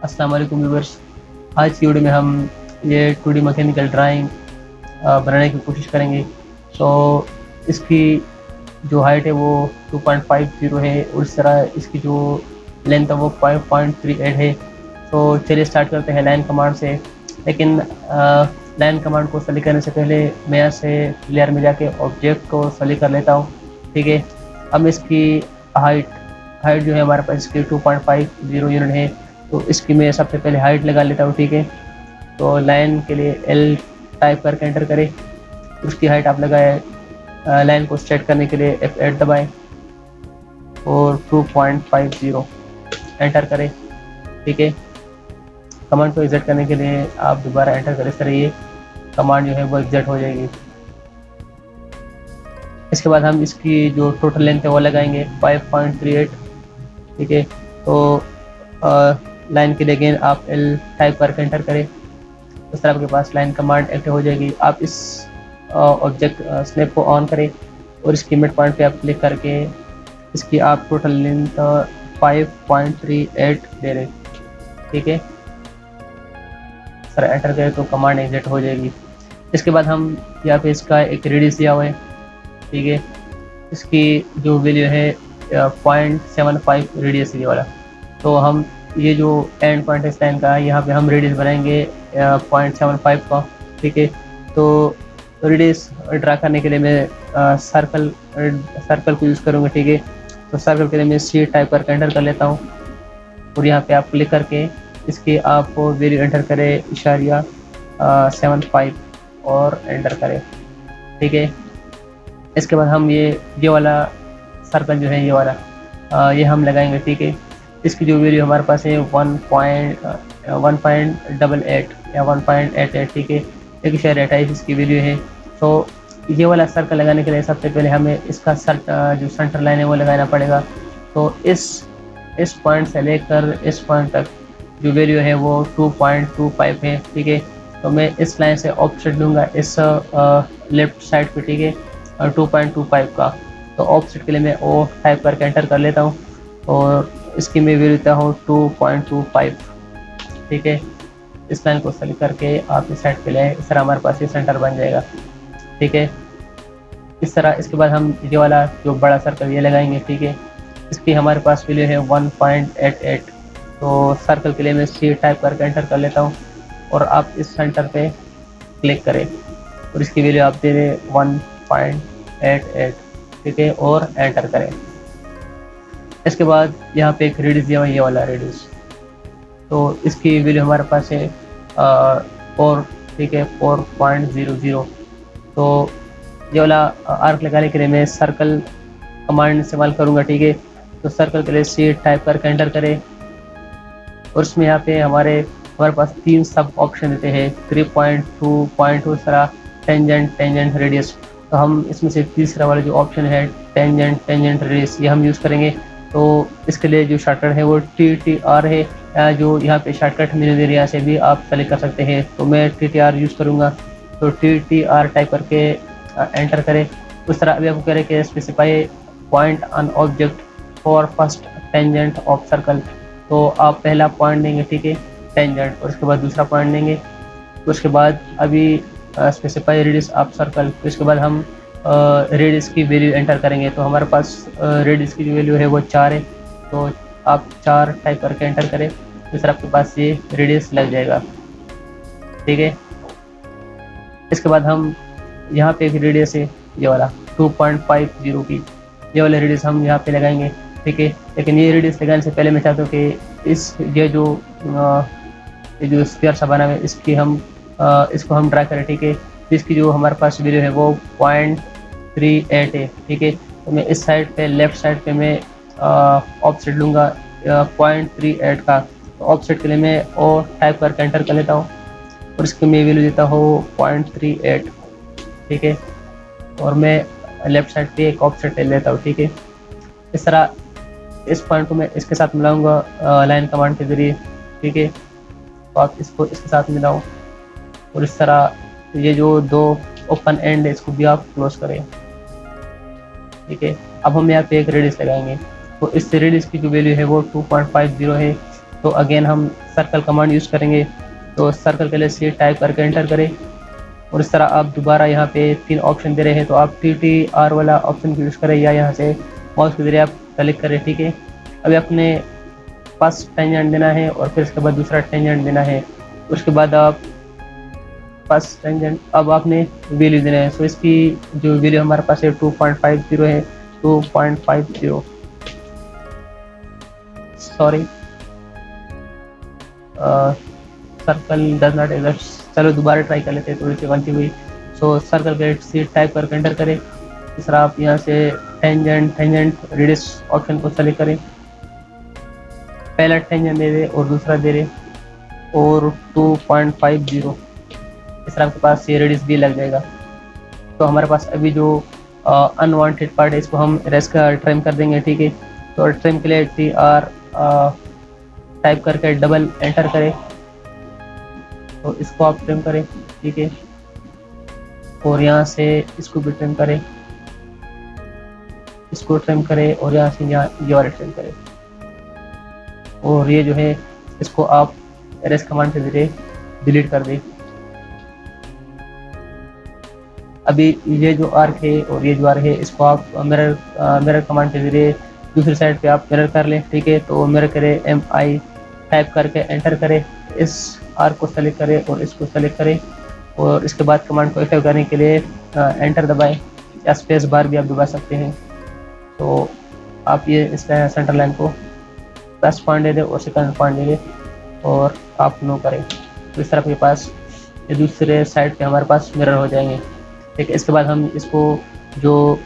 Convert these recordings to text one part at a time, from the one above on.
अस्सलाम वालेकुम व्यूअर्स। आज की वीडियो में हम ये 2D मैकेनिकल ड्राइंग बनाने की कोशिश करेंगे। तो इसकी जो हाइट है वो 2.50 है और इस तरह इसकी जो लेंथ है वो 5.38 है। तो चलिए स्टार्ट करते हैं लाइन कमांड से। लेकिन लाइन कमांड को सेलेक्ट करने से पहले मैं यहाँ से लेयर में जाके ऑब्जेक्ट को सेलेक्ट कर लेता हूँ। ठीक है, अब इसकी हाइट हाइट जो है हमारे पास इसकी 2.50 यूनिट है। तो इसकी मैं सबसे पहले हाइट लगा लेता हूँ। ठीक है, तो लाइन के लिए एल टाइप करके एंटर करें, उसकी हाइट आप लगाए। लाइन को स्ट्रेट करने के लिए F8 दबाएं और 2.50 एंटर करें। ठीक है, कमांड को एग्जिट करने के लिए आप दोबारा एंटर करें। इस तरह ये कमांड जो है वो एग्जिट हो जाएगी। इसके बाद हम इसकी जो टोटल लेंथ है वो लगाएंगे 5.38। ठीक है, तो लाइन के लिए अगेन आप एल टाइप करके एंटर करें। इस तरह आपके पास लाइन कमांड एक्टिव हो जाएगी। आप इस ऑब्जेक्ट स्नैप को ऑन करें और इसकी मिड पॉइंट पे आप क्लिक करके इसकी आप टोटल लेंथ 5.38 दे रहे। ठीक है, सर एंटर करें तो कमांड एग्जिट हो जाएगी। इसके बाद हम यहाँ पे इसका एक रेडियस दिया हुआ है। ठीक है, इसकी जो वैल्यू है 0.75 रेडियस ये वाला। तो हम ये जो एंड पॉइंट है इस लाइन का, यहाँ पे हम रेडियस बनाएंगे 0.75 का। ठीक है, तो रेडियस ड्रा करने के लिए मैं सर्कल को यूज़ करूँगा। ठीक है, तो सर्कल के लिए मैं सी टाइप करके एंटर कर लेता हूँ और यहाँ पे आप क्लिक करके इसकी आप वैल्यू एंटर करें इशारिया 75 और एंटर करें। ठीक है, इसके बाद हम ये वाला सर्कल जो है ये वाला ये हम लगाएंगे। ठीक है, इसकी जो वैल्यू हमारे पास है 1.88 या 1.88। ठीक है, 1.28 इसकी वैल्यू है। तो ये वाला सर्कल लगाने के लिए सबसे पहले हमें इसका जो सेंटर लाइन है वो लगाना पड़ेगा। तो इस पॉइंट से लेकर इस पॉइंट तक जो वैल्यू है वो 2.25 है। ठीक है, तो मैं इस लाइन से ऑफसेट लूँगा इस लेफ्ट साइड पे। ठीक है, 2.25 का। तो ऑफसेट के लिए मैं ओ टाइप करके एंटर कर लेता हूँ और इसकी मैं वैल्यू देता हूँ 2.25। ठीक है, इस लाइन को सेलेक्ट करके आप इस साइड पे ले, इस तरह हमारे पास ये सेंटर बन जाएगा। ठीक है, इस तरह इसके बाद हम ये वाला जो बड़ा सर्कल ये लगाएंगे। ठीक है, इसकी हमारे पास वैल्यू है 1.88। तो सर्कल के लिए मैं सी टाइप करके एंटर कर लेता हूँ और आप इस सेंटर पे क्लिक करें और इसकी वैल्यू आप दे दें 1.88। ठीक है, और एंटर करें। इसके बाद यहाँ पे एक रेडियस दिया हुआ है, ये वाला रेडियस। तो इसकी वैल्यू हमारे पास है 4। ठीक है, 4.00। तो ये वाला आर्क लगाने के लिए मैं सर्कल कमांड इस्तेमाल करूँगा। ठीक है, तो सर्कल के लिए सी टाइप करके एंटर करें और उसमें यहाँ पे हमारे पास 3 सब ऑप्शन देते हैं 3.2 तरह टेंजेंट रेडियस। तो हम इसमें से तीसरा वाला जो ऑप्शन है टेंजेंट रेडियस ये हम यूज़ करेंगे। तो इसके लिए जो शॉर्टकट है वो TTR है, जो यहाँ पे शॉर्टकट मेन्यू दे यहाँ से भी आप सेलेक्ट कर सकते हैं। तो मैं TTR यूज़ करूँगा। तो TTR टाइप करके एंटर करें। उस तरह अभी आपको कह रहे कि specify point on object for first tangent of circle. तो आप पहला पॉइंट देंगे। ठीक है, टेंजेंट, और उसके बाद दूसरा पॉइंट देंगे। तो उसके बाद अभी स्पेसिफाई रेडियस ऑफ सर्कल। तो इसके बाद हम रेडियस की वैल्यू एंटर करेंगे। तो हमारे पास रेडियस की जो वैल्यू है वो 4 है। तो आप 4 टाइप करके एंटर करें, इस तरह आपके पास ये रेडियस लग जाएगा। ठीक है, इसके बाद हम यहाँ पे एक रेडियस है ये वाला 2.50 की, ये वाला रेडियस हम यहाँ पे लगाएंगे। ठीक है, लेकिन ये रेडियस लगाने से पहले मैं चाहता हूँ कि ये जो स्फीयर सा बना है इसको हम ड्रा करें। ठीक है, इसकी जो हमारे पास वैल्यू है वो 0.38 है। ठीक है, तो मैं इस साइड पे लेफ्ट साइड पे मैं ऑफसेट लूँगा 0.38 का। तो ऑफसेट के लिए मैं ओ टाइप करके एंटर कर लेता हूँ और इसकी मैं वैल्यू देता हूँ 0.38। ठीक है, और मैं लेफ्ट साइड पे एक ऑफसेट ले लेता हूँ। ठीक है, इस तरह इस पॉइंट को मैं इसके साथ मिलाऊंगा लाइन कमांड के जरिए। ठीक है, तो आप इसको इसके साथ मिलाओ और इस तरह ये जो 2 ओपन एंड है इसको भी आप क्लोज करें। ठीक है, अब हम यहाँ पे एक रेडियस लगाएंगे। तो इस रेडियस की जो वैल्यू है वो 2.50 है। तो अगेन हम सर्कल कमांड यूज़ करेंगे। तो सर्कल के लिए सी टाइप करके एंटर करें और इस तरह आप दोबारा यहाँ पे 3 ऑप्शन दे रहे हैं, तो आप TTR वाला ऑप्शन यूज़ करें या यहाँ से माउस के जरिए आप सेलेक्ट करें। ठीक है, अभी अपने पास टेंजेंट देना है और फिर इसके बाद दूसरा टेंजेंट देना है, उसके बाद आप पास टेंजेंट अब आपने वैल्यू देना है। सो इसकी जो वैल्यू हमारे पास है 2.50 है, 2.50 sorry circle does not exist. चलो दोबारा ट्राई कर लेते हैं, थोड़ी सी गलती हुई। सो सर्कल के सी टाइप करके एंटर करें। तीसरा आप यहाँ से टेंजेंट रेडियस ऑप्शन को सेलेक्ट करें, पहला टेंजेंट दे दे और दूसरा दे दे और 2.50, इस तरह आपके पास ये रेडियस भी लग जाएगा। तो हमारे पास अभी जो अनवांटेड पार्ट है इसको हम रेस का ट्रिम कर देंगे। ठीक है, तो ट्रिम के लिए TR टाइप करके डबल एंटर करें, तो इसको आप ट्रिम करें। ठीक है, और यहाँ से इसको भी ट्रिम करें, इसको ट्रिम करें और यहाँ से यहाँ ये वाले ट्रिम करें। और ये जो है इसको आप एरेस कमांड के जरिए डिलीट कर दें। अभी ये जो आर्क है और ये जो आर्क है इसको आप मिरर कमांड के जरिए दूसरी साइड पे आप मिरर कर लें। ठीक है, तो मिरर करें, MI टाइप करके एंटर करें, इस आर्क को सेलेक्ट करें और इसको सेलेक्ट करें और इसके बाद कमांड को एक्टिव करने के लिए एंटर दबाएं या स्पेस बार भी आप दबा सकते हैं। तो आप ये इस सेंटर लाइन को फर्स्ट पॉइंट दे दें और सेकंड पॉइंट दे दें और आप नो करें, तो इस तरह के पास ये दूसरे साइड पे हमारे पास मिरर हो जाएंगे। ठीक है, इसके बाद हम इसको जो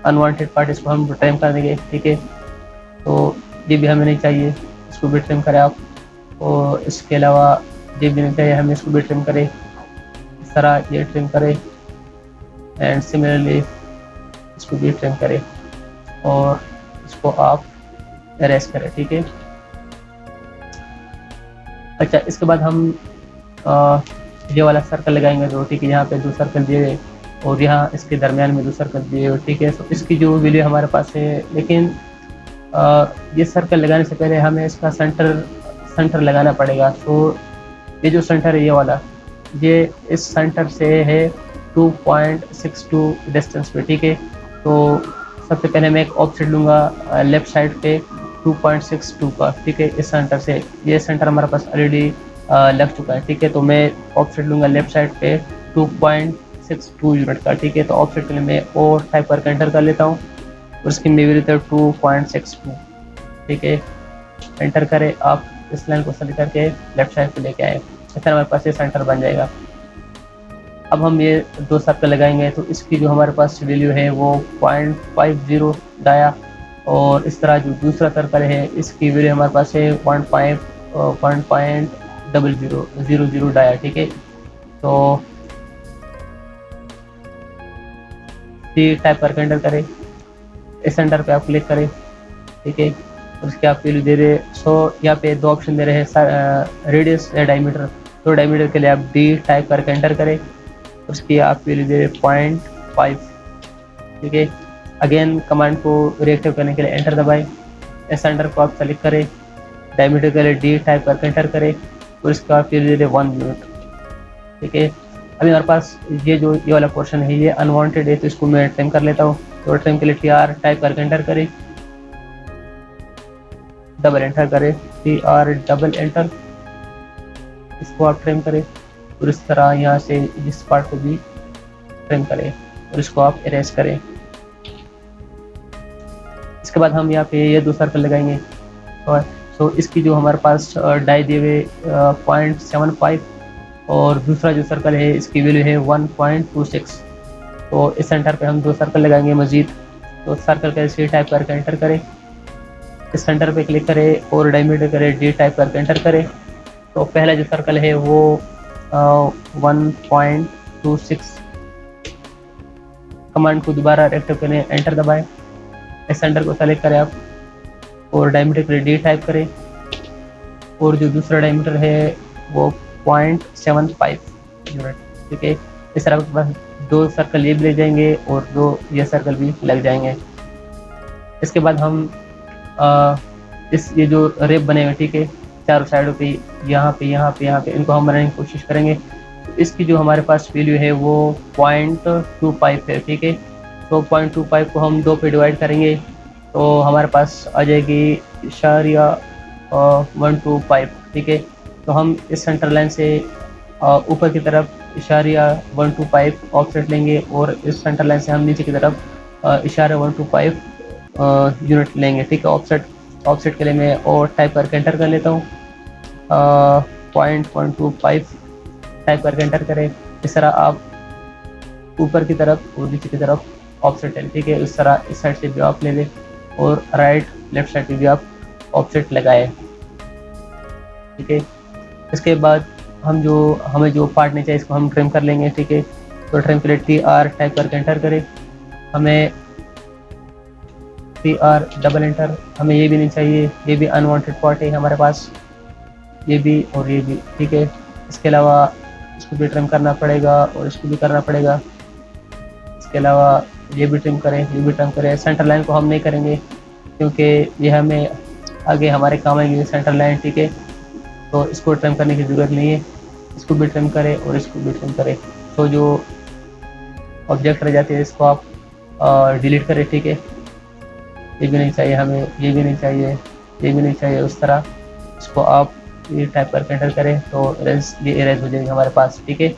अनवांटेड पार्ट इसको हम ट्रिम कर देंगे। ठीक है, तो ये भी हमें नहीं चाहिए, इसको भी ट्रिम करें आप, और इसके अलावा ये भी नहीं चाहिए हमें, इसको भी ट्रिम करें। इस तरह ये ट्रिम करें एंड सिमिलरली इसको भी ट्रिम करें और इसको आप एरेस करें। ठीक है, अच्छा इसके बाद हम ये वाला सर्कल लगाएंगे जो, ठीक है, यहाँ पे 2 सर्कल दिए गए और यहाँ इसके दरमियान में 2 सर्कल दिए हुए। ठीक है, तो इसकी जो वैल्यू हमारे पास है, लेकिन ये सर्कल लगाने से पहले हमें इसका सेंटर लगाना पड़ेगा। तो ये जो सेंटर है ये वाला, ये इस सेंटर से है 2.62 डिस्टेंस पे। ठीक है, तो सबसे पहले मैं एक ऑफसेट लूँगा लेफ्ट साइड पे 2.62 का। ठीक है, इस सेंटर से, ये सेंटर हमारे पास ऑलरेडी लग चुका है। ठीक है, तो मैं ऑफसेट लूँगा लेफ्ट साइड पे 2.62 यूनिट का। ठीक है, तो ऑफसेट के लिए मैं ओ टाइप करके एंटर कर लेता हूँ और उसकी मेरी 2.62। ठीक है, एंटर करें, आप इस लाइन को सेलेक्ट करके लेफ्ट साइड पे लेके आए, फिर हमारे पास ये सेंटर बन जाएगा। अब हम ये 2 सर्कल लगाएंगे, तो इसकी जो हमारे पास वैल्यू है वो 0.50 डाया, और इस तरह जो दूसरा सर्कल है इसकी वैल्यू हमारे पास है 1.0000 डाया। ठीक है, तो सी टाइप करके एंटर करें, इस सेंटर पे आप क्लिक करें। ठीक है, और उसके आप वैल्यू दे रहे। सो यहाँ पे 2 ऑप्शन दे रहे हैं, रेडियस या डायमीटर। तो डायमीटर के लिए आप D टाइप करके एंटर करें, उसकी आप वैल्यू दे रहे 0.5। ठीक है, अगेन कमांड को रिएक्टिव करने के लिए एंटर दबाएं, इस सेंटर को आप सेलेक्ट करें, डायमीटर के लिए D टाइप करके एंटर करें और इसका आप वैल्यू दे रहे 1 यूनिट। ठीक है, अभी हमारे पास ये वाला पोर्शन है ये अनवांटेड है, तो इसको मैं ट्रिम कर लेता हूँ। तो ट्रिम के लिए TR टाइप करके एंटर करें, डबल एंटर करें, TR डबल एंटर, इसको आप ट्रिम करें और इस तरह यहाँ से इस पार्ट को भी ट्रिम करें और इसको आप इरेज करें। इसके बाद हम यहाँ पे ये 2 सर्कल लगाएंगे और सो इसकी जो हमारे पास डाई दिए हुए 0.75 और दूसरा जो सर्कल है इसकी वैल्यू है 1.26। तो इस सेंटर पे हम 2 सर्कल लगाएंगे मजीद। तो सर्कल का सी टाइप करके एंटर करें, इस सेंटर पे क्लिक करें और डायमीटर करें D टाइप करके एंटर करें। तो पहला जो सर्कल है वो 1.26, कमांड को दोबारा एक्टिव करें, एंटर दबाएं, इस सेंटर को सेलेक्ट करें आप और डायमीटर के लिए D टाइप करें और जो दूसरा डायमीटर है वो 0.75 यूनिट। ठीक है, इस तरह के पास 2 सर्कल ये भी लग जाएंगे और 2 ये सर्कल भी लग जाएंगे। इसके बाद हम ये जो रेप बने हुए, ठीक है, चारों साइडों पे, यहाँ पे यहाँ पे यहाँ पे इनको हम बनाने की कोशिश करेंगे। तो इसकी जो हमारे पास वैल्यू है वो 0.25 है, ठीक है। तो 0.25 को हम 2 पे डिवाइड करेंगे तो हमारे पास आ जाएगी इशारिया 125, ठीक है। तो हम इस सेंटर लाइन से ऊपर की तरफ इशारिया 125 ऑफसेट लेंगे और इस सेंटर लाइन से हम नीचे की तरफ इशारा 125 यूनिट लेंगे, ठीक है। ऑफसेट के लिए मैं और टाइप करके एंटर कर लेता हूँ, 0.125 टाइप करके एंटर करें। इस तरह आप ऊपर की तरफ और नीचे की तरफ ऑफसेट है, ठीक है। इस तरह इस साइड से भी आप ले लें और राइट लेफ्ट साइड पे भी आप ऑफसेट लगाए, ठीक है। इसके बाद हमें जो पार्ट नहीं चाहिए इसको हम ट्रिम कर लेंगे, ठीक है। तो ट्रिम के लिए TR टाइप करके एंटर करें। हमें TR डबल एंटर, हमें ये भी नहीं चाहिए, ये भी अनवांटेड पार्ट है हमारे पास, ये भी और ये भी, ठीक है। इसके अलावा इसको भी ट्रिम करना पड़ेगा और इसको भी करना पड़ेगा। इसके अलावा ये भी ट्रिम करें, ये भी ट्रिम करें। सेंटर लाइन को हम नहीं करेंगे क्योंकि ये हमें आगे हमारे काम आएंगे सेंटर लाइन, ठीक है। तो इसको ट्रिम करने की ज़रूरत नहीं है, इसको भी ट्रिम करें और इसको भी ट्रिम करें। तो जो ऑब्जेक्ट रह जाते हैं इसको आप डिलीट करें, ठीक है। ये भी नहीं चाहिए हमें, ये भी नहीं चाहिए, ये भी नहीं चाहिए। उस तरह इसको आप ये टाइप करके एंटर करें तो ये इरेज हो जाएगी हमारे पास, ठीक है।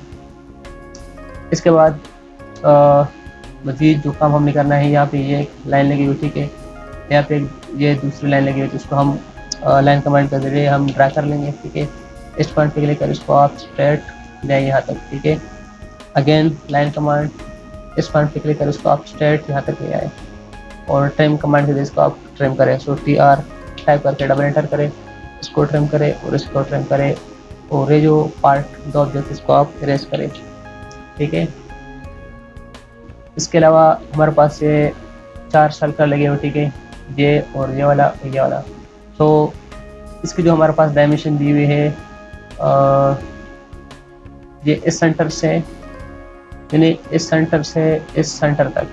इसके बाद मज़ीद जो काम हमने करना है, यहाँ पे ये लाइन लगी हुई, ठीक है। यहाँ पे ये दूसरी लाइन लगी हुई, तो इसको हम लाइन कमांड के जरिए हम ड्रा कर लेंगे, ठीक है। इस पॉइंट पे क्लिक कर इसको आप स्ट्रेट ले यहाँ तक, ठीक है। अगेन लाइन कमांड, इस पॉइंट पे क्लिक कर इसको आप स्ट्रेट यहाँ तक ले आए और ट्रिम कमांड के जरिए इसको आप ट्रिम करें। सो TR टाइप करके डबल एंटर करें, इसको ट्रिम करें और इसको ट्रिम करें और ये जो पार्ट दो ऑब्जेक्ट इसको आप इरेज करें, ठीक है। इसके अलावा हमारे पास ये 4 सर्कल लगे हुए, ठीक है, ये और ये वाला। तो इसकी जो हमारे पास डायमेंशन दी हुई है, ये इस सेंटर से, यानी इस सेंटर से इस सेंटर तक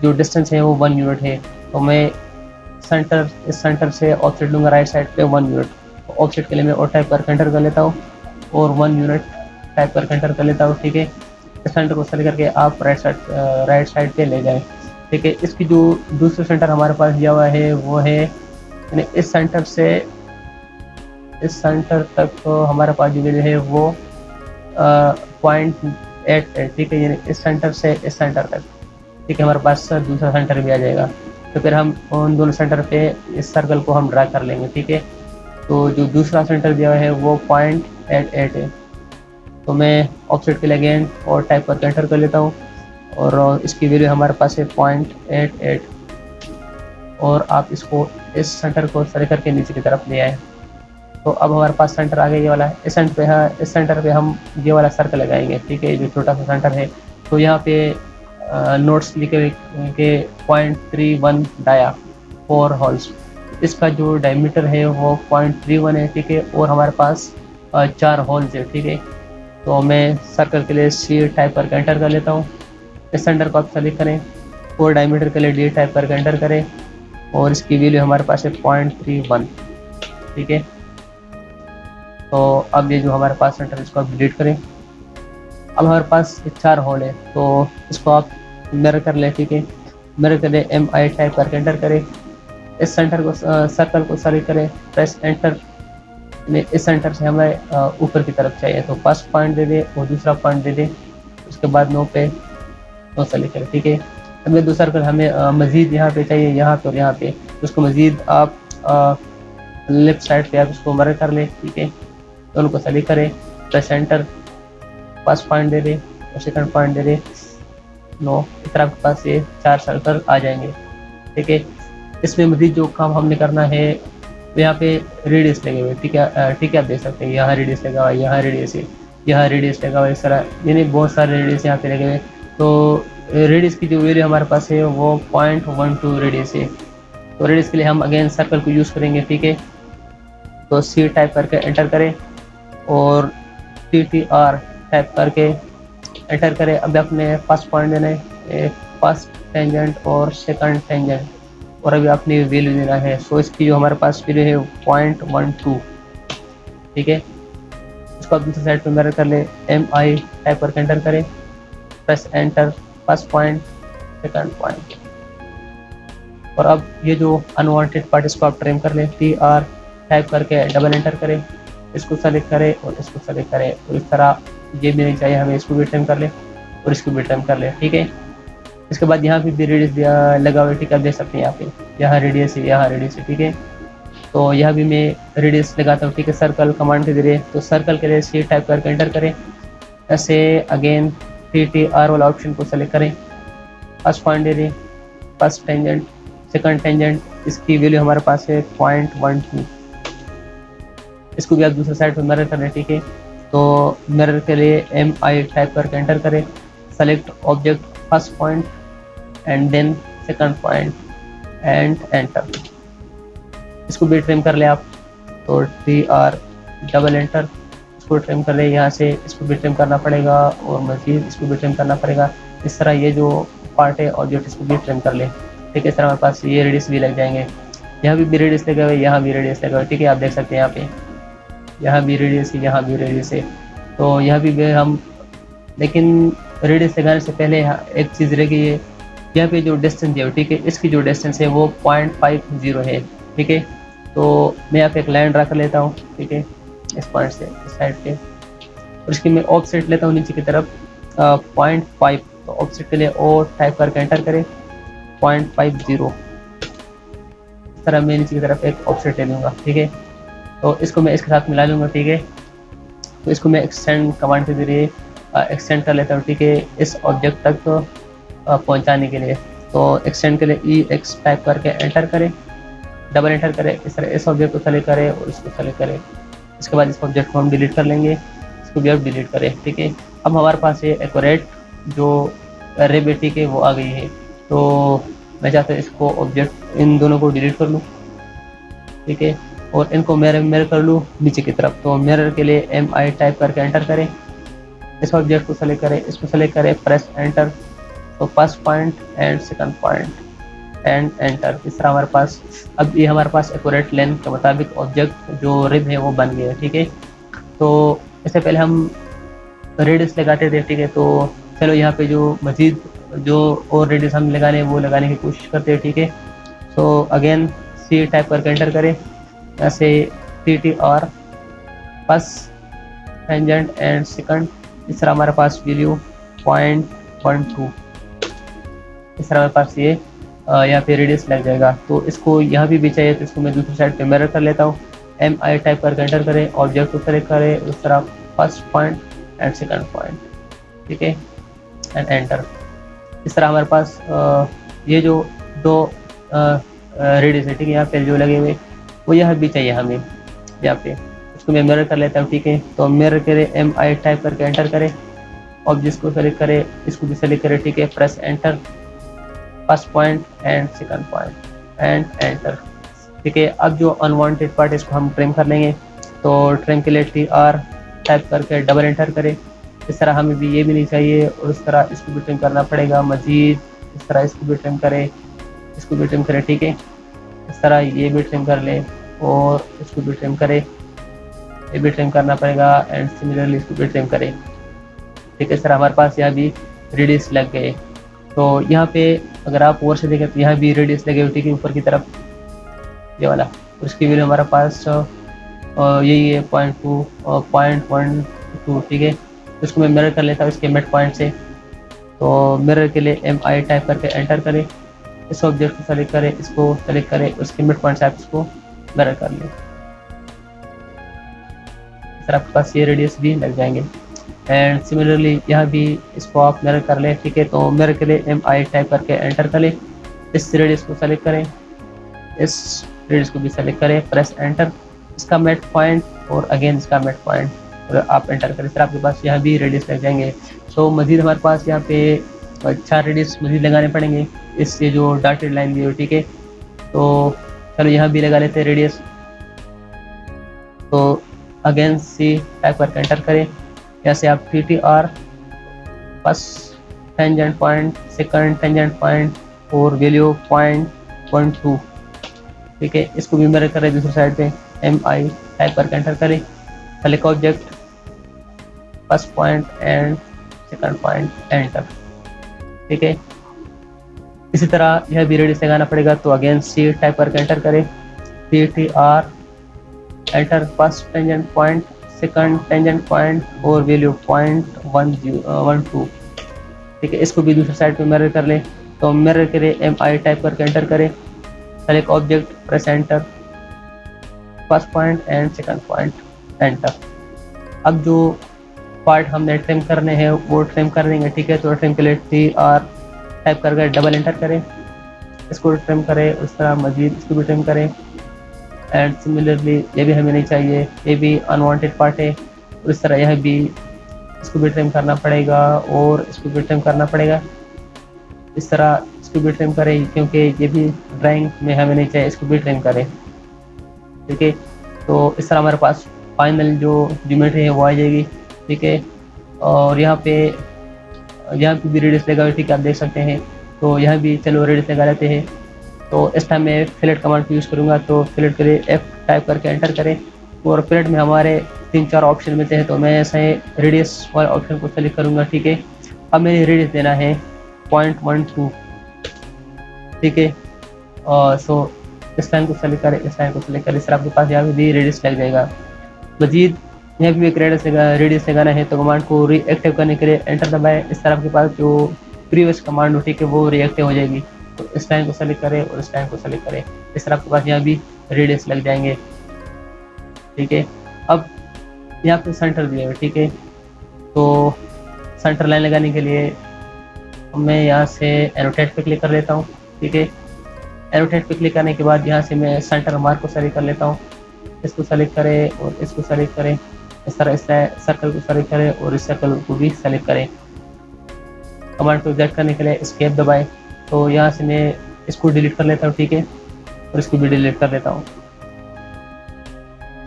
जो डिस्टेंस है वो 1 यूनिट है। तो मैं इस सेंटर से ऑफसेट लूँगा राइट साइड पे 1 यूनिट। ऑफसेट के लिए मैं और टाइप करके एंटर कर लेता हूँ और 1 यूनिट टाइप करके एंटर कर लेता हूँ, ठीक है। इस सेंटर को सेलेक्ट करके आप राइट साइड पे ले जाएं, ठीक है। इसकी जो दूसरा सेंटर हमारे पास दिया हुआ है वो है, यानी इस सेंटर से इस सेंटर तक तो हमारे पास जो वैल्यू है वो 0.88, ठीक है। यानी इस सेंटर से इस सेंटर तक, ठीक है, हमारे पास दूसरा सेंटर भी आ जाएगा। तो फिर हम उन दोनों सेंटर पे इस सर्कल को हम ड्रा कर लेंगे, ठीक है। तो जो दूसरा सेंटर दिया हुआ है वो 0.88 है। तो मैं ऑफसेट के लिए अगेन और टाइप करके एंटर कर लेता हूँ और इसकी वैल्यू हमारे पास है 0.88 और आप इसको इस सेंटर को सर करके नीचे की तरफ ले आए। तो अब हमारे पास सेंटर आ गया ये वाला। इस सेंटर पे हम ये वाला सर्कल लगाएंगे, ठीक है, जो छोटा सा सेंटर है। तो यहाँ पे नोट्स लिखे हुए के 0.31 डाया 4 होल्स, इसका जो डायमीटर है वो 0.31 है, ठीक है। और हमारे पास 4 होल्स है, ठीक है। तो मैं सर्कल के लिए C टाइप करके एंटर कर लेता हूँ। इस सेंटर को आप सेलेक्ट करें और डायमीटर के लिए D टाइप करके एंटर करें और इसकी वैल्यू हमारे पास है 0.31, ठीक है। तो अब ये जो हमारे पास सेंटर इसको आप डिलीट करें। अब हमारे पास 4 होल है तो इसको आप मिरर कर लें, ठीक है। मिरर कर लें, MI टाइप करके एंटर करें। इस सेंटर को सर्कल को सेलेक्ट करें, प्रेस एंटर। इस सेंटर से हमें ऊपर की तरफ चाहिए तो फर्स्ट पॉइंट दे दें और दूसरा पॉइंट दे दें, उसके बाद नो सेलेक्ट करें, ठीक है। अब ये दो सर्कल हमें मज़ीद यहाँ पे चाहिए, यहाँ पे और यहाँ पे, तो उसको मज़ीद आप लेफ्ट साइड पे आप इसको मिरर कर लें, ठीक है। तो उनको सेलेक्ट करें, प्रेस एंटर, फर्स्ट पॉइंट दे दें और सेकंड पॉइंट दे दें, नो। इस तरह आपके पास ये 4 सर्कल आ जाएंगे, ठीक है। इसमें मज़ीद जो काम हमने करना है यहाँ पे रेडियस लगे हुए, ठीक है, ठीक है। आप देख सकते हैं यहाँ रेडियस लगा हुआ है, यहाँ रेडियस है, यहाँ रेडियस लगा हुआ है, इस तरह यानी बहुत सारे रेडियस यहाँ पे लगे हुए। तो रेडियस की जो वैल्यू हमारे पास है वो 0.12 रेडियस है। तो रेडियस के लिए हम अगेन सर्कल को यूज़ करेंगे, ठीक है। तो C टाइप करके एंटर करें और TTR टाइप करके एंटर करें। अब अपने फर्स्ट पॉइंट देना है, फर्स्ट टेंजेंट और सेकंड टेंजेंट, और अभी अपनी वैल्यू देना है। सो इसकी जो हमारे पास वैल्यू है 0.12, ठीक है। इसको आप दूसरी साइड पे मिरर कर ले, एम आई टाइप करके एंटर करें, press enter, first point, second point. और अब ये जो अनवांटेड पार्ट इसको आप ट्रिम कर लें, टी आर टाइप करके डबल एंटर करें, इसको सेलेक्ट करें और इसको सेलेक्ट करें। और इस तरह ये भी नहीं चाहिए हमें, इसको भी ट्रिम कर लें और इसको भी ट्रिम कर लें, ठीक है। इसके बाद यहाँ पे भी रेडियस लगा हुआ है, ठीक है, आप देख सकते हैं यहाँ पे, यहाँ रेडियस है, यहाँ रेडियस है, ठीक है। तो यहाँ भी मैं रेडियस लगाता हूँ, ठीक है, सर्कल कमांड के जरिए। तो सर्कल के लिए सी टाइप करके एंटर करें, ऐसे अगेन टी टी आर वाला ऑप्शन को सेलेक्ट करें, फर्स्ट पॉइंट दे दें, फर्स्ट टेंजेंट, सेकंड टेंजेंट, इसकी वैल्यू हमारे पास है 0.12। इसको भी आप दूसरे साइड पे मिरर कर लें, ठीक है। तो मिरर के लिए एम आई टाइप करके एंटर करें, select object, first point and then second point and enter. इसको भी ट्रिम कर ले आप, तो टी आर डबल एंटर, इसको ट्रिम कर ले यहाँ से, इसको भी ट्रिम करना पड़ेगा और मजीद इसको भी ट्रिम करना पड़ेगा। इस तरह ये जो पार्ट है ऑब्जेक्ट, इसको भी ट्रिम कर ले, ठीक है। इस तरह हमारे पास ये रेडियस भी लग जाएंगे, यहाँ भी रेडियस लगे हुए, यहाँ भी रेडियस लगे हुए, ठीक है, आप देख सकते हैं यहाँ पे, यहाँ भी रेडियस है, यहाँ भी रेडियस है। तो यहाँ भी हम, लेकिन रेडियस लगाने से पहले एक चीज़ रह गई है, यहाँ पे जो डिस्टेंस है, ठीक है, इसकी जो डिस्टेंस है वो 0.50 है, ठीक है। तो मैं यहाँ पे एक लाइन ड्रा कर लेता हूँ, ठीक है, इस पॉइंट से इस साइड पे, और इसकी मैं ऑफसेट लेता हूँ नीचे की तरफ 0.5। तो ऑफसेट के लिए ओ टाइप करके एंटर करें, 0.50। इस तरह मैं नीचे की तरफ एक ऑफसेट ले लूँगा, ठीक है। तो इसको मैं इसके साथ मिला लूँगा, ठीक है। तो इसको मैं एक्सटेंड कमांड के जरिए एक्सटेंड कर लेता हूँ, ठीक है, इस ऑब्जेक्ट तक पहुँचाने के लिए। तो एक्सटेंड के लिए ई एक्स टाइप करके एंटर करें, डबल एंटर करें, इस तरह इस ऑब्जेक्ट को सेलेक्ट करें और इसको सेलेक्ट करें। इसके बाद इस ऑब्जेक्ट को हम डिलीट कर लेंगे, इसको भी अब डिलीट करें, ठीक है। अब हमारे पास ये एक्यूरेट जो अरे बेटी के वो आ गई है। तो मैं चाहता हूँ इसको ऑब्जेक्ट इन दोनों को डिलीट कर लूँ, ठीक है, और इनको मिरर कर लूँ नीचे की तरफ। तो मिरर के लिए एम आई टाइप करके एंटर करें, इस ऑब्जेक्ट को सेलेक्ट करें, इसको सेलेक्ट करें, प्रेस एंटर। तो first point and second point and enter. इस तरह हमारे पास अब ये हमारे पास एक्यूरेट लेंथ के मुताबिक ऑब्जेक्ट जो रिब है वो बन गया है, ठीक है। तो इससे पहले हम रेडियस लगाते थे, ठीक है। तो चलो यहाँ पे जो मजीद जो और रेडियस हम लगाने वो लगाने की कोशिश करते हैं, ठीक है। सो अगेन सी टाइप करके एंटर करें, ऐसे T T R first tangent and second. इस तरह हमारे पास वैल्यू 0.12, इस तरह हमारे पास ये यहाँ पे रेडियस लग जाएगा। तो इसको यहाँ भी चाहिए, तो इसको मैं दूसरी साइड पे मिरर कर लेता हूँ, एम आई टाइप करके एंटर करें, ऑब्जेक्ट को सेलेक्ट करें, उस तरह first point and second point, ठीक है, एंड एंटर। इस तरह हमारे पास ये जो दो रेडियस है, ठीक है, यहाँ पे जो लगे हुए वो यहाँ भी चाहिए हमें यहाँ पे। उसको मैं मिरर कर लेता हूँ, ठीक है। तो मिरर करें, एम आई टाइप करके एंटर करें, ऑब्जेक्ट को सेलेक्ट करें, इसको भी सेलेक्ट करें, ठीक है, press enter, first point and second point and enter, ठीक है। अब जो अनवांटेड पार्ट है इसको हम ट्रिम कर लेंगे। तो ट्रिम के लिए टी आर टाइप करके डबल एंटर करें। इस तरह हमें भी ये भी नहीं चाहिए, और इस तरह इसको भी ट्रिम करना पड़ेगा मजीद। इस तरह इसको भी ट्रिम करें, इसको भी ट्रिम करें, ठीक है। इस तरह ये भी ट्रिम कर लें और इसको भी ट्रिम करें, ये भी ट्रिम करना पड़ेगा, एंड सिमिलरली इसको भी ट्रिम करें, ठीक है। इस तरह हमारे पास यहाँ भी रेडियस लग गए। तो यहाँ पे अगर आप और से देखें तो यहाँ भी रेडियस लगे हुए, ठीक है, ऊपर की तरफ ये वाला। तो इसकी वैल्यू हमारे पास यही है 0.12, ठीक है। तो इसको मैं मिरर कर लेता हूँ इसके मिड पॉइंट से। तो मिरर के लिए एम आई टाइप करके एंटर करें, इस ऑब्जेक्ट को सेलेक्ट करें, इसको सेलेक्ट करें, उसके मिड पॉइंट से आप इसको मिरर कर लें। इस तरह आपके पास ये रेडियस भी लग जाएंगे। एंड सिमिलरली यहाँ भी इसको आप मिरर कर लें, ठीक है। तो मिरर के लिए एम आई टाइप करके एंटर करें, इस रेडियस को सेलेक्ट करें, इस रेडियस को भी सेलेक्ट करें, प्रेस एंटर, इसका मिड पॉइंट और अगेन इसका मिड पॉइंट, और आप एंटर करें। इस तरह आपके पास यहाँ भी रेडियस लग जाएंगे। सो मजीद हमारे पास यहाँ पे 4 रेडियस मजीद लगाने पड़ेंगे इस ये जो डॉटेड लाइन दी हुई, ठीक है। तो चलो यहाँ भी लगा लेते हैं रेडियस। तो अगेन सी टाइप करके एंटर करें, जैसे आप T T R first tangent point, second tangent point और वैल्यू 0.12, ठीक है। इसको भी मिरर करें दूसरी साइड पे, एम आई टाइप करके एंटर करें, select object, first point and second point, enter. ठीक है, इसी तरह यह भी रेडियस लगाना पड़ेगा, तो अगेन सी टाइप करके एंटर करें, CTR, enter, first tangent point, second tangent point और वैल्यू 0.12। ठीक है, इसको भी दूसरी साइड पे मिरर कर लें, तो मिरर के लिए MI टाइप करके एंटर करें, select object, press enter, first point and second point, enter. अब जो पार्ट हमने ट्रिम करने हैं वो ट्रिम कर देंगे। ठीक है, तो ट्रिम के लिए TR टाइप करके डबल एंटर करें, इसको ट्रिम करें, उस तरह मजीद इसको भी ट्रिम करें, एंड सिमिलरली ये भी हमें नहीं चाहिए, ये भी अनवांटेड पार्ट है, और इस तरह यह भी, इसको भी ट्रिम करना पड़ेगा और इसको भी ट्रिम करना पड़ेगा। इस तरह इसको भी ट्रिम करें, क्योंकि ये भी ड्राइंग में हमें नहीं चाहिए, इसको भी ट्रिम करें। ठीक है, तो इस तरह हमारे पास फाइनल जो ज्योमेट्री है वो आ जाएगी। ठीक है, और यहाँ पे भी रेडियस लगा हुआ है। ठीक है, आप देख सकते हैं, तो यहाँ भी चलो रेडियस लगा लेते हैं। तो इस टाइम मैं फिलेट कमांड यूज़ करूँगा, तो फिलेट के लिए F टाइप करके एंटर करें, और फिलेट में हमारे 3-4 ऑप्शन मिलते हैं, तो मैं ऐसे रेडियस वाले ऑप्शन को सेलेक्ट करूँगा। ठीक है, अब मैंने रेडियस देना है 0.12। ठीक है, और सो इस लाइन को सेलेक्ट करें, इस लाइन को सेलेक्ट करें, इस तरह आपके पास यहाँ भी रेडियस लग जाएगा। मजीद यहाँ भी एक रेडियस लगाना है, तो कमांड को रीएक्टिव करने के लिए एंटर दबाएं, इस तरह आपके पास जो प्रीवियस कमांड हो, ठीक है, वो रिएक्टिव हो जाएगी। तो इस लाइन को सेलेक्ट करें और इस लाइन को सेलेक्ट करें, इस तरह आपके पास यहाँ भी रेडियस लग जाएंगे। ठीक है, अब यहाँ पे सेंटर दिया हुआ है। ठीक है, तो सेंटर लाइन लगाने के लिए मैं यहाँ से एनोटेट पे क्लिक कर लेता हूँ। ठीक है, एनोटेट पे क्लिक करने के बाद यहाँ से मैं सेंटर मार्क को सेलेक्ट कर लेता हूँ, इसको सेलेक्ट करें और इसको सेलेक्ट करें, इस तरह इस सर्कल को सेलेक्ट करें और इस सर्कल को भी सेलेक्ट करें। कमांड को एग्जैक्ट करने के लिए एस्केप दबाएं, तो यहाँ से मैं इसको डिलीट कर लेता हूँ। ठीक है, और इसको भी डिलीट कर लेता हूँ।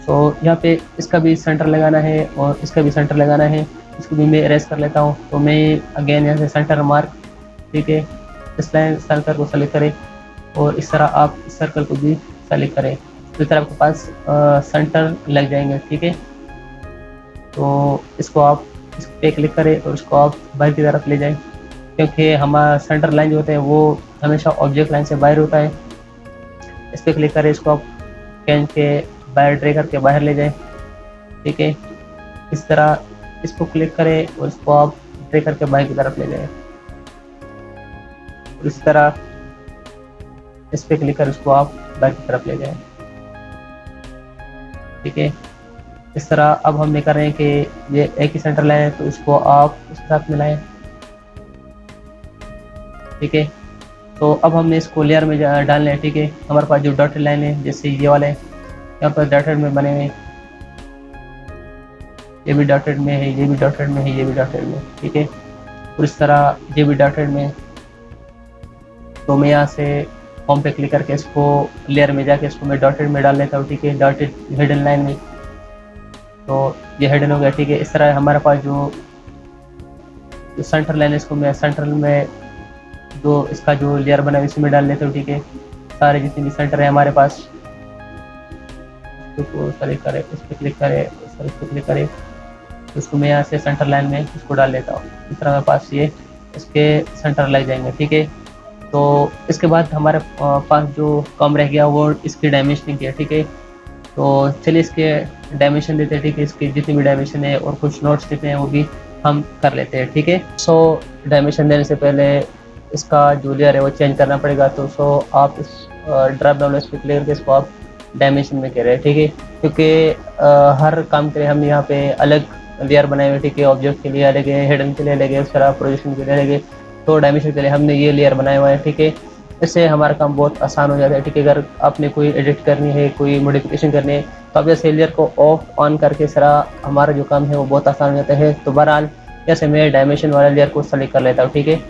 तो यहाँ पे इसका भी सेंटर लगाना है और इसका भी सेंटर लगाना है, इसको भी मैं इरेज कर लेता हूँ। तो मैं अगेन यहाँ से सेंटर मार्क, ठीक है, इस लाइन सर्कल को सेलेक्ट करें और इस तरह आप इस सर्कल को भी सेलेक्ट करें, तो इस तरह आपके पास सेंटर लग जाएंगे। ठीक है, तो इसको आप इस पे क्लिक करें और इसको आप बाहर की तरफ ले जाएं, क्योंकि हमारा सेंटर लाइन जो होता है वो हमेशा ऑब्जेक्ट लाइन से बाहर होता है। इस पर क्लिक करें, इसको आप कैन के बाहर ड्रैग करके बाहर ले जाएं। ठीक है, इस तरह इसको क्लिक करें और इसको आप ड्रैग करके बाहर की तरफ ले जाएं। इस तरह इस पर क्लिक कर इसको आप बाहर की तरफ ले जाएं। ठीक है, इस तरह अब हम ये कर रहे हैं कि ये एक ही सेंटर लाइन है, तो इसको आप उसके साथ मिलाएं। ठीक है, तो अब हमने इसको लेयर में डालना है। ठीक है, हमारे पास जो डॉटेड लाइन है, जैसे ये वाले यहाँ पर डॉटेड में बने हुए, ये भी डॉटेड में है, ये भी डॉटेड में है, ये भी डॉटेड में। ठीक है, और इस तरह ये भी डॉटेड में। तो मैं यहाँ से होम पे क्लिक करके इसको लेयर में जाके इसको मैं डॉटेड में डाल लेता हूँ। ठीक है, डॉटेड हिडन लाइन में, तो ये हिडन हो गया। ठीक है, इस तरह हमारे पास जो सेंटर लाइन है, इसको मैं सेंटर में जो इसका जो लेयर बना है इसमें डाल लेता हूँ। ठीक है, सारे जितने भी सेंटर है हमारे पास, इसको सेलेक्ट करें, इस पर क्लिक करें, इस पर क्लिक करें, इसको मैं यहाँ से सेंटर लाइन में इसको डाल लेता हूँ। इस तरह मेरे पास ये इसके सेंटर लग जाएंगे। ठीक है, तो इसके बाद हमारे पास जो कम रह गया वो इसकी डायमेंशनिंग की है। ठीक है, तो चलिए इसके डायमेंशन देते हैं। ठीक है, इसकी जितनी भी डायमेंशन है और कुछ नोट्स देते हैं वो भी हम कर लेते हैं। ठीक है, सो डायमेंशन देने से पहले इसका जो लेयर है वो चेंज करना पड़ेगा। तो आप इस ड्रॉप डाउन लिस्ट पे क्लिक करके इसको आप डायमेंशन में कह रहे हैं। ठीक है, क्योंकि हर काम के लिए हम यहाँ पे अलग लेयर बनाए हुए। ठीक है, ऑब्जेक्ट के लिए अलग है, हिडन के लिए अलग है, उस तरह प्रोजेक्शन के लिए अलग है, तो डायमेंशन के लिए हमने ये लेयर बनाया हुआ है। ठीक है, इससे हमारा काम बहुत आसान हो जाता है। ठीक है, अगर आपने कोई एडिट करनी है, कोई मॉडिफिकेशन करनी है, तो आप जैसे लेयर को ऑफ ऑन करके इस तरह हमारा जो काम है वो बहुत आसान हो जाता है। तो बहरहाल जैसे मैं डायमेंशन वाला लेयर को सेलेक्ट कर लेता हूँ। ठीक है,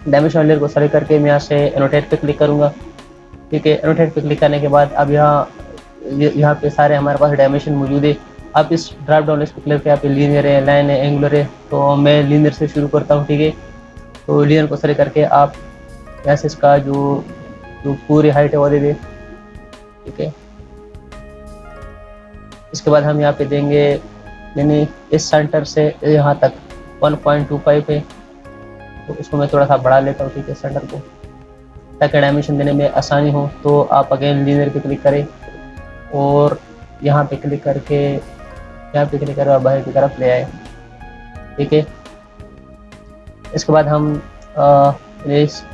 डायमेंशन वाले लेयर को सेलेक्ट करके मैं यहाँ से एनोटेट पे क्लिक करूँगा। ठीक है, एनोटेट पे क्लिक करने के बाद अब यहाँ पे सारे हमारे पास डायमेंशन मौजूद है। आप इस ड्रॉप डाउन लिस्ट पे क्लिक करके यहाँ पे लीनियर है, लाइन है, एंगुलर है, तो मैं लीनियर से शुरू करता हूँ। ठीक है, तो लीनियर को सेलेक्ट करके आप यहाँ से इसका जो पूरी हाइट है वो दे दें। ठीक है, इसके बाद हम यहाँ पे देंगे यानी इस सेंटर से यहाँ तक 1.25 है, तो इसको मैं थोड़ा सा बढ़ा लेता हूँ, ठीक है, सेंटर को, ताकि डायमेंशन देने में आसानी हो। तो आप अगेन लीनियर पे क्लिक करें और यहाँ पे क्लिक करके यहाँ पे क्लिक करें और बाहर की तरफ ले आए, ठीक है। इसके बाद हम इस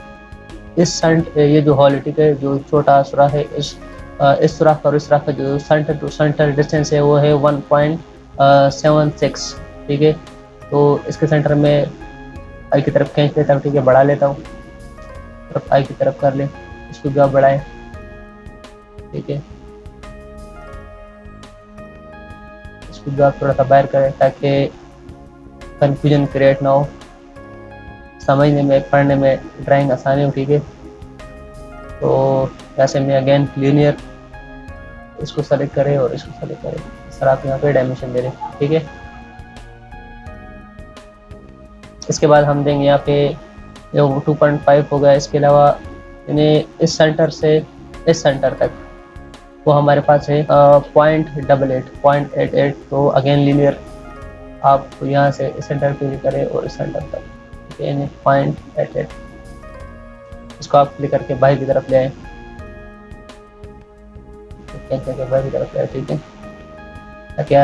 ये जो हॉल है, ठीक है, जो छोटा सुराख है, इस सुराख और इस सुराख का जो सेंटर टू सेंटर डिस्टेंस है वो है 1.76, ठीक है। तो इसके सेंटर में आई की तरफ खींच लेता हूँ, ठीक है, बढ़ा लेता हूँ, तरफ आई की तरफ कर ले, इसको भी आप बढ़ाएं, ठीक है, इसको भी आप थोड़ा सा बाहर करें ताकि कंफ्यूजन क्रिएट ना हो, समझने में, पढ़ने में, ड्राइंग आसानी हो, ठीक है। तो जैसे मैं अगेन लीनियर, इसको सेलेक्ट करें और इसको सेलेक्ट करें, सर आप यहाँ पे डायमेंशन दे रहे हैं, ठीक है। इसके बाद हम देंगे यहाँ पे जो 2.5 हो गया। इसके अलावा यानी इस सेंटर से इस सेंटर तक वो हमारे पास है 0.88। तो अगेन लीनियर, आप यहाँ से इस सेंटर पे क्लिक करें और इस सेंटर तक, ठीक है, यानी 0.88, इसको आप क्लिक करके बाहर की तरफ ले आए, बाहर की तरफ ले आए, ठीक है, ताकि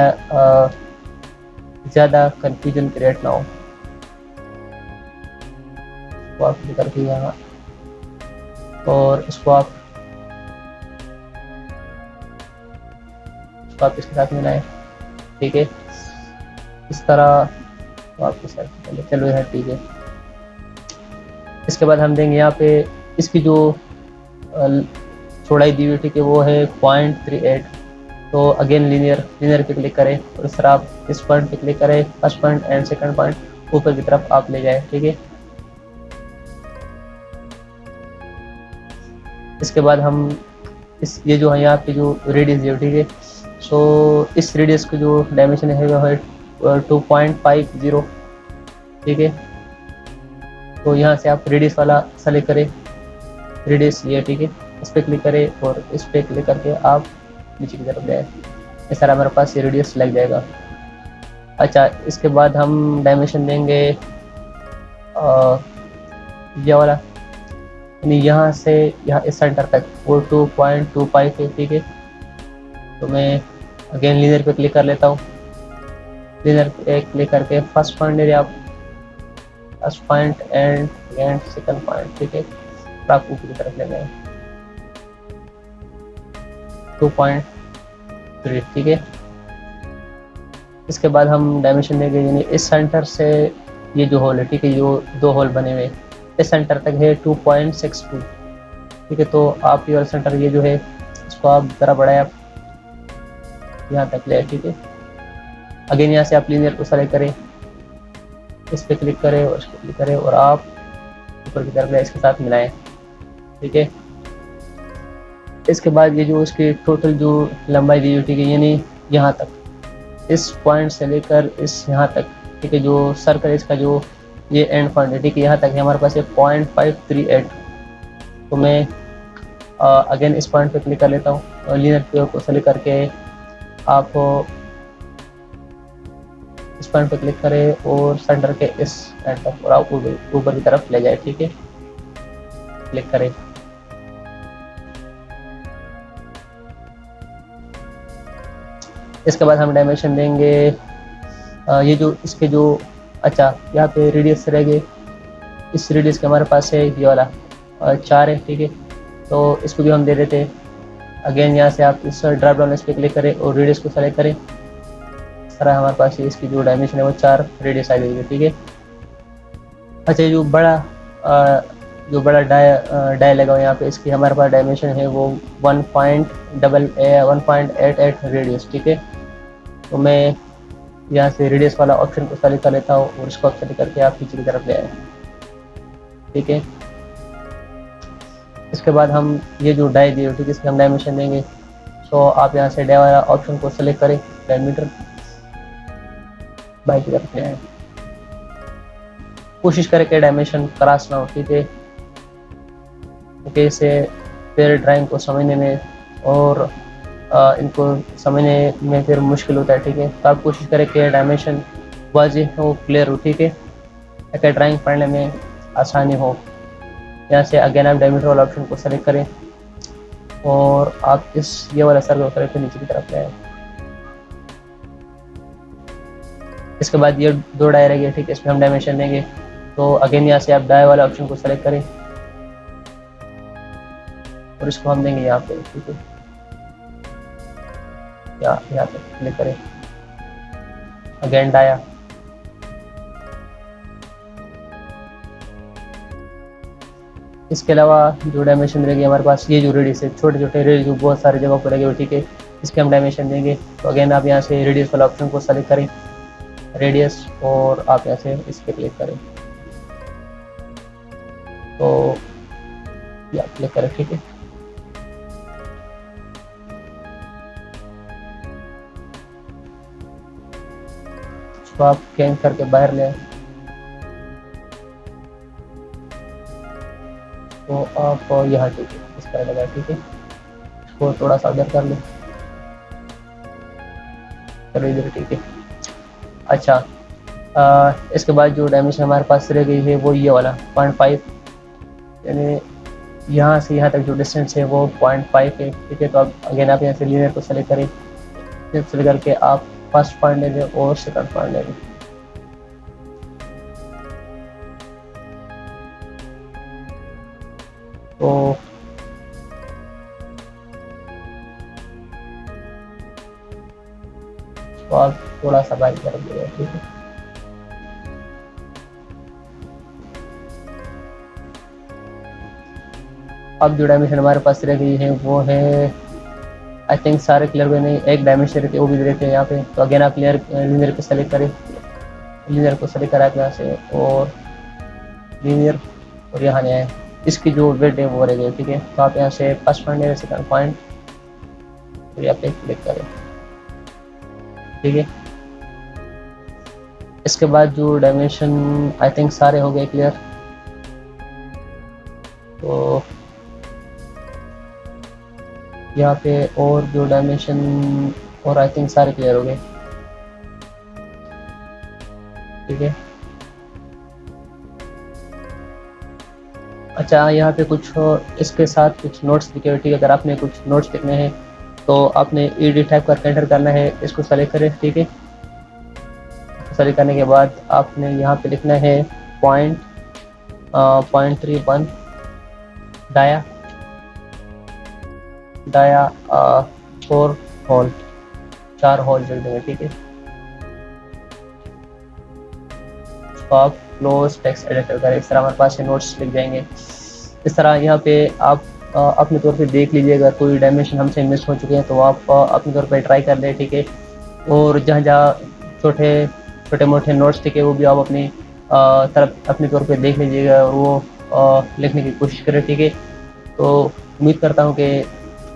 ज़्यादा कंफ्यूजन क्रिएट ना हो। इसको आप क्लिक करके यहाँ और इसको आप इसके साथ मिलाएं, ठीक है, इस तरह आपके साथ पहले, चलो है, ठीक है। इसके बाद हम देंगे यहाँ पे इसकी जो चौड़ाई दी हुई, ठीक है, वो है 0.38। तो अगेन लीनियर पे क्लिक करें और इस तरह आप इस पॉइंट पे क्लिक करें, first point and second point ऊपर की तरफ आप ले जाएं, ठीक है। इसके बाद हम ये जो है यहाँ पे जो रेडियस है, ठीक है, सो इस रेडियस की जो डायमेंशन है वो है 2.50, ठीक है। तो यहाँ से आप रेडियस वाला सेलेक्ट करें, रेडियस ये, ठीक है, इस पर क्लिक करें और इस पर क्लिक करके आप नीचे की तरफ जाए, इस तरह हमारे पास ये रेडियस लग जाएगा। अच्छा, इसके बाद हम डायमेंशन देंगे ये वाला, यानी यहाँ से यहाँ इस सेंटर तक वो 2.25 है, ठीक है। तो मैं अगेन लीनियर पे क्लिक कर लेता हूँ, लीनियर पे क्लिक करके फर्स्ट पॉइंट ले आप, first point and second point, ठीक है, तो आप ऊपर की तरफ ले गए 2.3, ठीक है। इसके बाद हम डायमेंशन देंगे, यानी इस सेंटर से ये जो होल है, ठीक है, जो दो होल बने हुए इस सेंटर तक है 2.62, ठीक है। तो आप ये सेंटर ये जो है इसको आप ज़रा बढ़ाए, आप यहाँ तक ले, ठीक है। अगेन यहाँ से आप लीनियर को सेलेक्ट करें, इस पर क्लिक करें और इस पर क्लिक करें और आप ऊपर की तरफ ले इसके साथ मिलाएं, ठीक है। इसके बाद ये जो इसकी टोटल जो लंबाई दी हुई, ठीक है, यानी यहाँ तक इस पॉइंट से लेकर इस यहाँ तक, ठीक है, जो सर्कल इसका जो ये एंड पॉइंट है, ठीक है, यहाँ तक है हमारे पास 0.538। तो मैं अगेन इस पॉइंट पे क्लिक कर लेता हूँ और लीनियर को सेलेक्ट करके आप इस पॉइंट पे क्लिक करें और सेंटर के इस एंड तक और आप ऊपर की तरफ ले जाए, ठीक है, क्लिक करें। इसके बाद हम डायमेंशन देंगे ये जो इसके जो, अच्छा, यहाँ पे रेडियस रह गए, इस रेडियस के हमारे पास है ये वाला 4 है, ठीक है। तो इसको भी हम दे देते हैं। अगेन यहाँ से आप इस ड्रॉप डाउन इस पर क्लिक करें और रेडियस को सेलेक्ट करें, इस तरह हमारे पास इसकी जो डायमेंशन है वो 4 रेडियस आ गई है, ठीक है। अच्छा, जो बड़ा डाई लगा हुआ यहाँ पे, इसकी हमारे पास डायमेंशन है वो 1.88 रेडियस, ठीक है। तो मैं यहाँ से रेडियस वाला ऑप्शन को सेलेक्ट कर लेता हूँ और इसको सेलेक्ट करके आप पीछे की तरफ ले आए, ठीक है। इसके बाद हम ये जो डाई दी, ठीक है, इसकी हम डायमेंशन देंगे। सो आप यहाँ से डाई वाला ऑप्शन को सेलेक्ट करें, डायमीटर बाई की तरफ ले आए, कोशिश करें कि डायमेंशन क्रॉस ना हो, ठीक है, क्योंकि इससे फिर ड्राइंग को समझने में और इनको समझने में फिर मुश्किल होता है, ठीक है। तो आप कोशिश करें कि डायमेंशन वाज़ेह हो, क्लियर हो, ठीक है, ताकि ड्राइंग पढ़ने में आसानी हो। यहाँ से अगेन आप डायमीटर वाला ऑप्शन को सेलेक्ट करें और आप ये वाला सर्कल करें फिर नीचे की तरफ ले आए। इसके बाद ये 2 डाय रहेंगे, ठीक है, इसमें हम डायमेंशन देंगे। तो अगेन यहाँ से आप डाय वाला ऑप्शन को सेलेक्ट करें और इसको हम देंगे यहाँ पे, ठीक है, यहाँ पे क्लिक करें, अगेन डाया। इसके अलावा जो डायमेंशन रहेगी हमारे पास, ये जो रेडियस है, छोटे छोटे रेडियस जो बहुत सारी जगह पर लगे हुए, ठीक है, इसके हम डायमेंशन देंगे। तो अगेन आप यहाँ से रेडियस वाला ऑप्शन को सेलेक्ट करें, रेडियस, और आप यहाँ से इस पर क्लिक करें, तो या क्लिक करें, ठीक है। तो आप कैंक करके बाहर ले आए, तो आप यहाँ, ठीक है, इस तरह लगा, ठीक है, इसको थोड़ा सा उधर कर लें, चलो इधर, ठीक है। अच्छा, इसके बाद जो डायमेंशन हमारे पास रह गई है वो ये वाला 0.5, यानी यहाँ से यहाँ तक जो डिस्टेंस है वो 0.5 है, ठीक है। तो अब अगेन आप यहाँ से लीनियर को सेलेक्ट करें, सेलेक्ट करके आप फर्स्ट पॉइंट ले लें और सेकंड पॉइंट ले लें। तो आप थोड़ा सा बाहर कर दीजिए, ठीक है। अब जो डायमेंशन हमारे पास रह गई है वो है, आई थिंक सारे क्लियर हुए नहीं, एक डायमेंशन रहती है वो भी रहते हैं यहाँ पे। तो अगेन आप लीनियर को सेलेक्ट करें, लीनियर को सेलेक्ट करा के यहाँ से, और लीनियर, और यहाँ ले आए। इसकी जो वेट है वो रह गई, ठीक है। तो आप यहाँ से फर्स्ट पॉइंट ले, सेकंड पॉइंट, और यहाँ पे क्लिक करें, ठीक है। इसके बाद जो डायमेंशन आई थिंक सारे हो गए क्लियर, तो यहाँ पे और जो डायमेंशन, और आई थिंक सारे क्लियर हो गए, ठीक है। अच्छा, यहाँ पे कुछ इसके साथ कुछ नोट्स लिखे हुए, ठीक है। अगर आपने कुछ नोट्स लिखने हैं तो आपने ईडी टाइप करके एंटर करना है, इसको सेलेक्ट करें, ठीक है। सेलेक्ट करने के बाद आपने यहाँ पे लिखना है 0.31 डाया 4 होल, 4 होल जल देंगे, ठीक है। तो आप क्लोज टेक्स्ट एडिटर करें, इस तरह हमारे पास ये नोट्स लिख जाएंगे। इस तरह यहाँ पे आप अपने तौर पे देख लीजिए, अगर कोई डायमेंशन हमसे मिस हो चुके हैं तो आप अपने तौर पे ट्राई कर लें, ठीक है। और जहाँ जहाँ छोटे मोटे नोट्स, ठीक है, वो भी आप अपनी तरफ अपने तौर पे देख लीजिएगा और वो लिखने की कोशिश करें, ठीक है। तो उम्मीद करता हूँ कि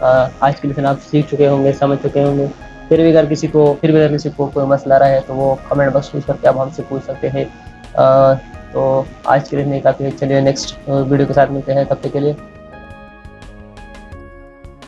आज के लेसन आप सीख चुके होंगे, समझ चुके होंगे। फिर भी अगर किसी को कोई मसला रहा है तो वो कमेंट बॉक्स यूज़ करके आप हमसे पूछ सकते हैं। तो आज के लिए नहीं काफ़ी है, चलिए नेक्स्ट वीडियो के साथ मिलते हैं, तब तक के लिए